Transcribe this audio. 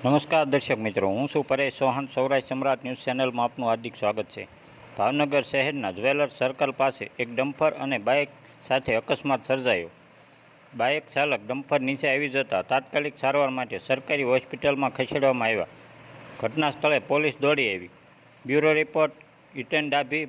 નમસ્કાર દર્શક મિત્રો, હું છું પરેશ ચૌહાણ. સૌરાષ્ટ્ર સમ્રાટ ન્યૂઝ ચેનલમાં આપનું હાર્દિક સ્વાગત છે. ભાવનગર શહેરના જ્વેલર્સ સર્કલ પાસે એક ડમ્પર અને બાઇક સાથે અકસ્માત સર્જાયો. બાઇક ચાલક ડમ્પર નીચે આવી જતા તાત્કાલિક સારવાર માટે સરકારી હોસ્પિટલમાં ખસેડવામાં આવ્યા. ઘટના સ્થળે પોલીસ દોડી આવી. Bureau report Hiten Dabhi,